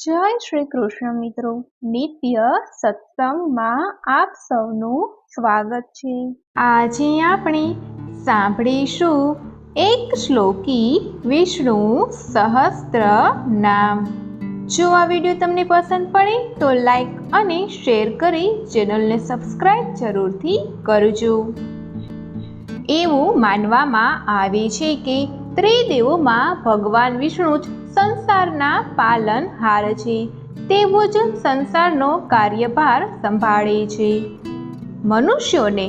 જય શ્રી કૃષ્ણ મિત્રો, નિત્ય સત્સંગમાં આપ સૌનું સ્વાગત છે। આજે આપણે સાંભળીશું એક શ્લોકી વિષ્ણુ સહસ્ત્ર નામ। જો આ વિડીયો તમને પસંદ પડે તો લાઈક અને શેર કરી ચેનલને સબસ્ક્રાઈબ જરૂરથી કરજો। એવું માનવામાં આવે છે કે ત્રિદેવોમાં ભગવાન વિષ્ણુ જ સંસારના પાલનહાર છે, તેવો જ સંસારનો કાર્યભાર સંભાળે છે। મનુષ્યોને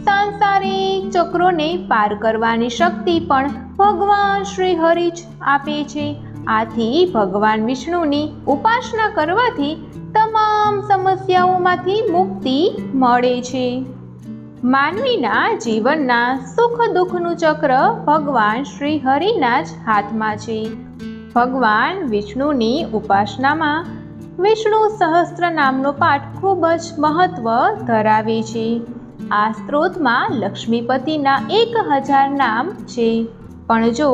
સાંસારિક ચક્રોને પાર કરવાની શક્તિ પણ ભગવાન શ્રી હરિ જ આપે છે। આથી ભગવાન વિષ્ણુની ઉપાસના કરવાથી તમામ સમસ્યાઓમાંથી મુક્તિ મળે છે। માનવીના જીવનના સુખ દુઃખનું ચક્ર ભગવાન શ્રી હરિના જ હાથમાં છે। ભગવાન વિષ્ણુની ઉપાસનામાં વિષ્ણુ સહસ્ત્ર નામનો પાઠ ખૂબ જ મહત્વ ધરાવે છે। આ સ્ત્રોતમાં લક્ષ્મીપતિના 1000 નામ છે, પણ જો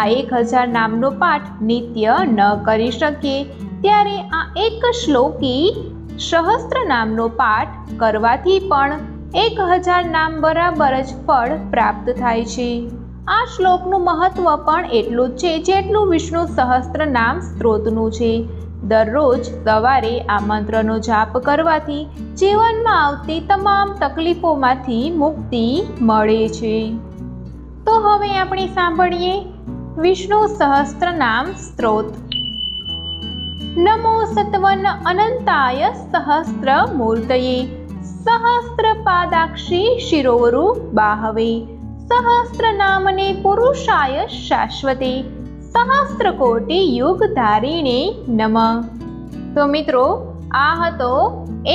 આ 1000 નામનો પાઠ નિત્ય ન કરી શકીએ ત્યારે આ એક શ્લોકી સહસ્ત્ર નામનો પાઠ કરવાથી પણ 1000 નામ બરાબર જ ફળ પ્રાપ્ત થાય છે। આ શ્લોકનું મહત્વ પણ એટલું જ છે જેટલું વિષ્ણુ સહસ્ત્ર નામ સ્ત્રોતનું છે। દરરોજ સવારે આ મંત્રનો જાપ કરવાથી જીવનમાં આવતી તમામ તકલીફોમાંથી મુક્તિ મળે છે। તો હવે આપણે સાંભળીએ વિષ્ણુ સહસ્ત્ર નામ સ્ત્રોત। નમો સત્વન અનંતાય સહસ્ત્ર મૂર્તયે સહસ્ત્ર પાદાક્ષી શિરોરુ બાહવે સહસ્ત્ર નામને પુરુષાય શાશ્વતે સહસ્ત્ર કોટિ યુગ ધારીણે નમઃ। તો મિત્રો, આ હતો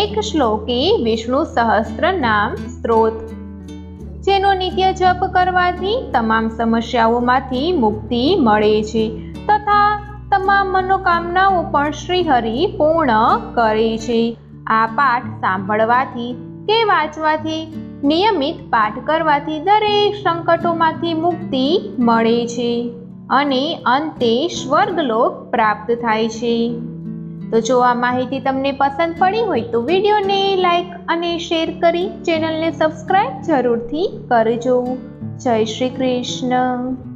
એક શ્લોકી વિષ્ણુ સહસ્ત્ર નામ સ્ત્રોત, જેનો નિત્ય જપ કરવાથી તમામ સમસ્યાઓમાંથી મુક્તિ મળે છે તથા તમામ મનોકામનાઓ પણ શ્રી હરિ પૂર્ણ કરે છે। આ પાઠ સાંભળવાથી કે વાંચવાથી, નિયમિત પાઠ કરવાથી દરેક સંકટોમાંથી મુક્તિ મળે છે અને અંતે સ્વર્ગલોક પ્રાપ્ત થાય છે। તો જો આ માહિતી તમને પસંદ પડી હોય તો વિડીયોને લાઈક અને શેર કરી ચેનલને સબસ્ક્રાઈબ જરૂરથી કરજો। જય શ્રી કૃષ્ણ।